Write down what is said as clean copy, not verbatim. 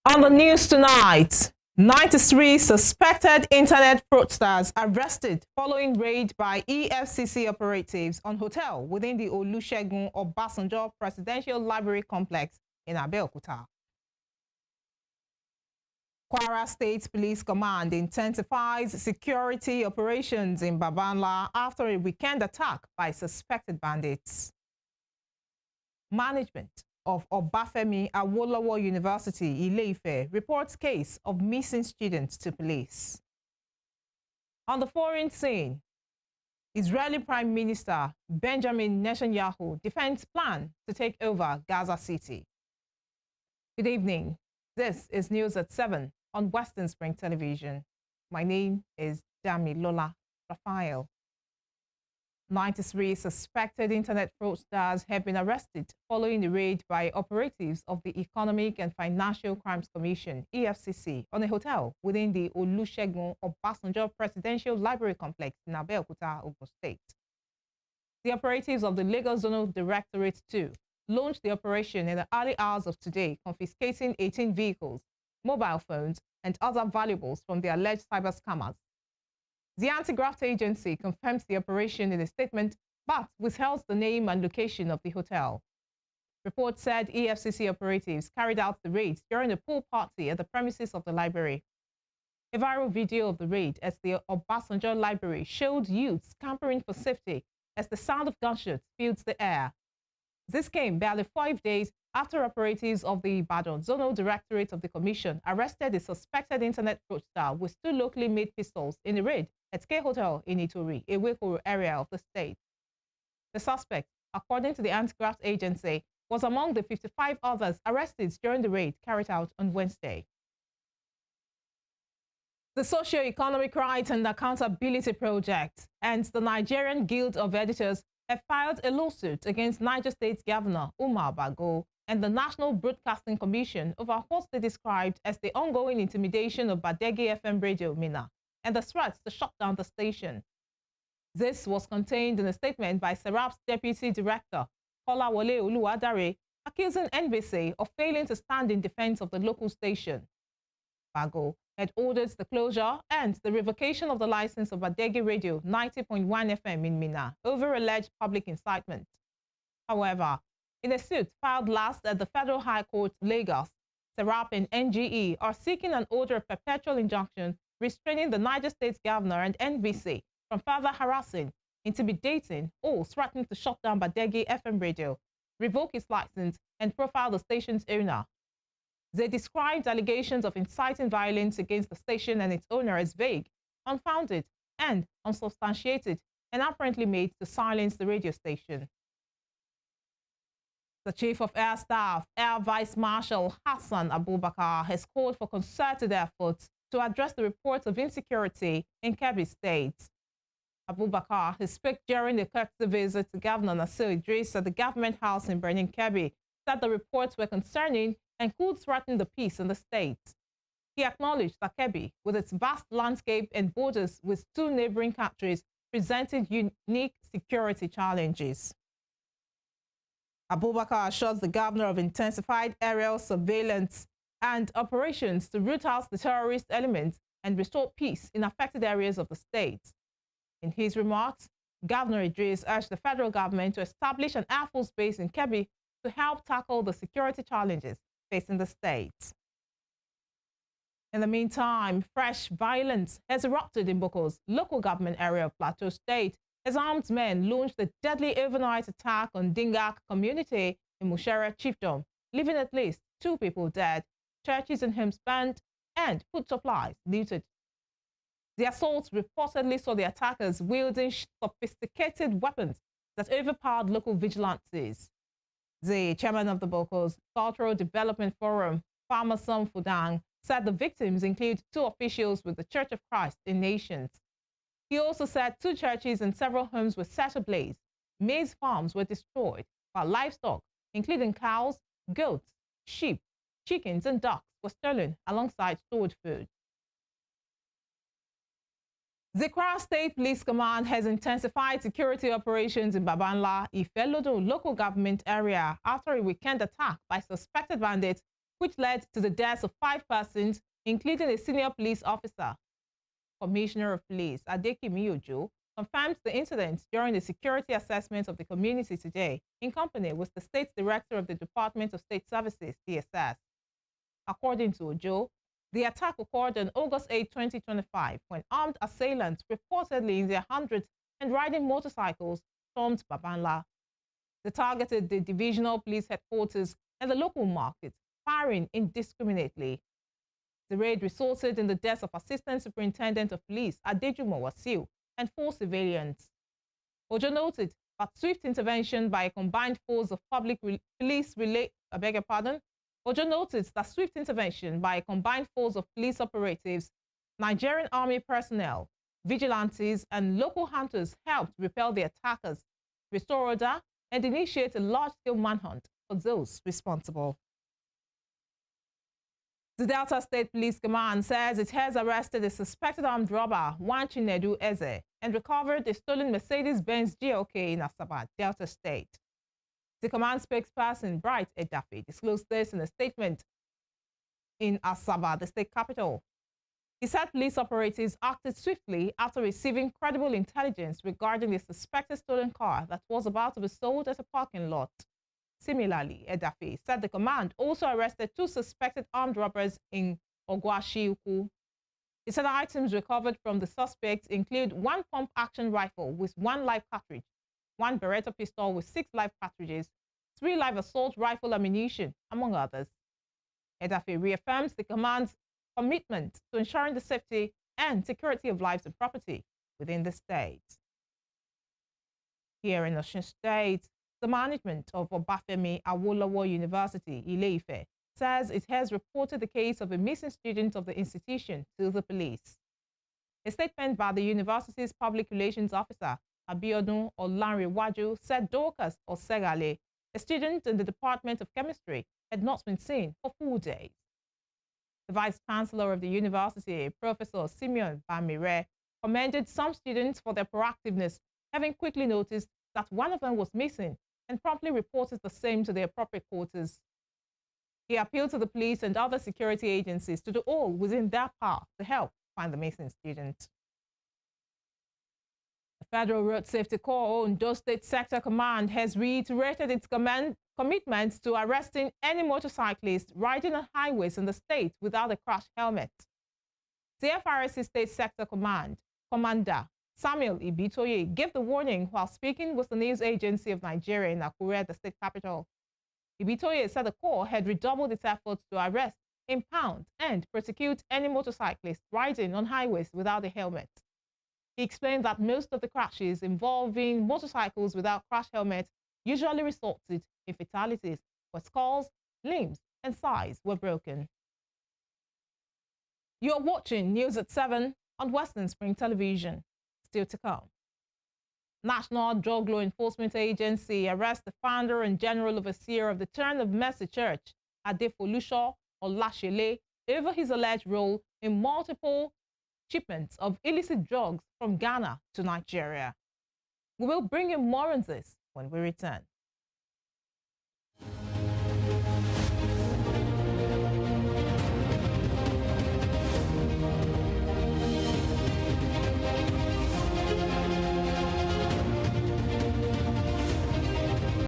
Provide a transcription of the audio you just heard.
On the news tonight, 93 suspected internet fraudsters arrested following raid by Efcc operatives on hotel within the Olusegun Obasanjo Presidential Library Complex in Abeokuta. Kwara State Police Command intensifies security operations in Babanla after a weekend attack by suspected bandits. Management of Obafemi Awolowo University, Ile-Ife, reports case of missing students to police. On the foreign scene, Israeli Prime Minister Benjamin Netanyahu defends plan to take over Gaza City. Good evening. This is News at 7 on Western Spring Television. My name is Damilola Raphael. 93 suspected internet fraudsters have been arrested following the raid by operatives of the Economic and Financial Crimes Commission, EFCC, on a hotel within the Olusegun Obasanjo Presidential Library Complex in Abeokuta, Ogun State. The operatives of the Lagos Zonal Directorate 2 launched the operation in the early hours of today, confiscating 18 vehicles, mobile phones, and other valuables from the alleged cyber scammers. The anti-graft agency confirms the operation in a statement, but withheld the name and location of the hotel. Reports said EFCC operatives carried out the raid during a pool party at the premises of the library. A viral video of the raid at the Obasanjo Library showed youths scampering for safety as the sound of gunshots filled the air. This came barely 5 days after operatives of the Ibadan Zonal Directorate of the Commission arrested a suspected internet fraudster with 2 locally made pistols in a raid at K Hotel in Itori, a Wekoro area of the state. The suspect, according to the anti-graft agency, was among the 55 others arrested during the raid carried out on Wednesday. The Socio-Economic Rights and Accountability Project and the Nigerian Guild of Editors have filed a lawsuit against Niger State Governor Umar Bago and the National Broadcasting Commission over what they described as the ongoing intimidation of Badegi FM Radio Mina and the threats to shut down the station. This was contained in a statement by Serap's Deputy Director, Kolawole Oluwadare, accusing NBC of failing to stand in defense of the local station. Bago had ordered the closure and the revocation of the license of Badegi Radio 90.1 FM in Mina over alleged public incitement. However, in a suit filed last at the Federal High Court, Lagos, Serap and NGE are seeking an order of perpetual injunction restraining the Niger State Governor and NBC from further harassing, intimidating, or threatening to shut down Badegi FM Radio, revoke its license, and profile the station's owner. They described allegations of inciting violence against the station and its owner as vague, unfounded, and unsubstantiated, and apparently made to silence the radio station. The Chief of Air Staff, Air Vice Marshal Hassan Abubakar, has called for concerted efforts to address the reports of insecurity in Kebbi State. Abubakar, who spoke during a courtesy visit to Governor Nasir Idris at the government house in Birnin Kebbi, said the reports were concerning and could threaten the peace in the state. He acknowledged that Kebbi, with its vast landscape and borders with 2 neighboring countries, presented unique security challenges. Abubakar assures the governor of intensified aerial surveillance and operations to root out the terrorist elements and restore peace in affected areas of the state. In his remarks, Governor Idris urged the federal government to establish an Air Force base in Kebbi to help tackle the security challenges facing the state. In the meantime, fresh violence has erupted in Boko's local government area of Plateau State as armed men launched a deadly overnight attack on Dingak community in Mushera Chiefdom, leaving at least 2 people dead, churches and homes burned, and food supplies looted. The assaults reportedly saw the attackers wielding sophisticated weapons that overpowered local vigilantes. The chairman of the Boko's Cultural Development Forum, Farmer Sam Fudang, said the victims include 2 officials with the Church of Christ in Nations. He also said 2 churches and several homes were set ablaze. Maize farms were destroyed, while livestock, including cows, goats, sheep, chickens, and ducks, were stolen alongside stored food. The Kwara State Police Command has intensified security operations in Babanla, Ifelodo local government area after a weekend attack by suspected bandits which led to the deaths of 5 persons, including a senior police officer. Commissioner of Police Adekimi Ojo confirmed the incident during the security assessment of the community today, in company with the State Director of the Department of State Services, DSS. According to Ojo, the attack occurred on August 8, 2025, when armed assailants, reportedly in their hundreds and riding motorcycles, stormed Babanla. They targeted the divisional police headquarters and the local market, firing indiscriminately. The raid resulted in the deaths of Assistant Superintendent of Police Adejumo Wasiu and 4 civilians. Ojo noted that swift intervention by a combined force of Ojo noted that swift intervention by a combined force of police operatives, Nigerian Army personnel, vigilantes, and local hunters helped repel the attackers, restore order, and initiate a large-scale manhunt for those responsible. The Delta State Police Command says it has arrested a suspected armed robber, Chinedu Eze, and recovered a stolen Mercedes-Benz GLK in Asaba, Delta State. The command spokesperson, Bright Edafe, disclosed this in a statement in Asaba, the state capital. He said police operatives acted swiftly after receiving credible intelligence regarding the suspected stolen car that was about to be sold at a parking lot. Similarly, Edafe said the command also arrested 2 suspected armed robbers in Ogwashiuku. He said the items recovered from the suspects include 1 pump-action rifle with 1 live cartridge, 1 Beretta pistol with 6 live cartridges, 3 live assault rifle ammunition, among others. Edafe reaffirms the command's commitment to ensuring the safety and security of lives and property within the state. Here in Osun State, the management of Obafemi Awolowo University, Ile-Ife, says it has reported the case of a missing student of the institution to the police. A statement by the university's public relations officer, Abiodun Olanrewaju, said Dorcas Osegale, a student in the Department of Chemistry, had not been seen for 4 days. The Vice-Chancellor of the university, Professor Simeon Bamire, commended some students for their proactiveness, having quickly noticed that one of them was missing and promptly reported the same to the appropriate quarters. He appealed to the police and other security agencies to do all within their power to help find the missing student. The Federal Road Safety Corps Ondo State Sector Command has reiterated its commitment to arresting any motorcyclist riding on highways in the state without a crash helmet. The FRSC State Sector Command Commander Samuel Ibitoye gave the warning while speaking with the news agency of Nigeria in Akure, the state capital. Ibitoye said the Corps had redoubled its efforts to arrest, impound, and prosecute any motorcyclist riding on highways without a helmet. He explained that most of the crashes involving motorcycles without crash helmets usually resulted in fatalities, where skulls, limbs, and thighs were broken. You are watching News at 7 on Western Spring Television. Still to come. National Drug Law Enforcement Agency arrests the founder and general overseer of the Turn of Mercy Church, Adefolusho Olashele, over his alleged role in multiple shipments of illicit drugs from Ghana to Nigeria. We will bring you more on this when we return.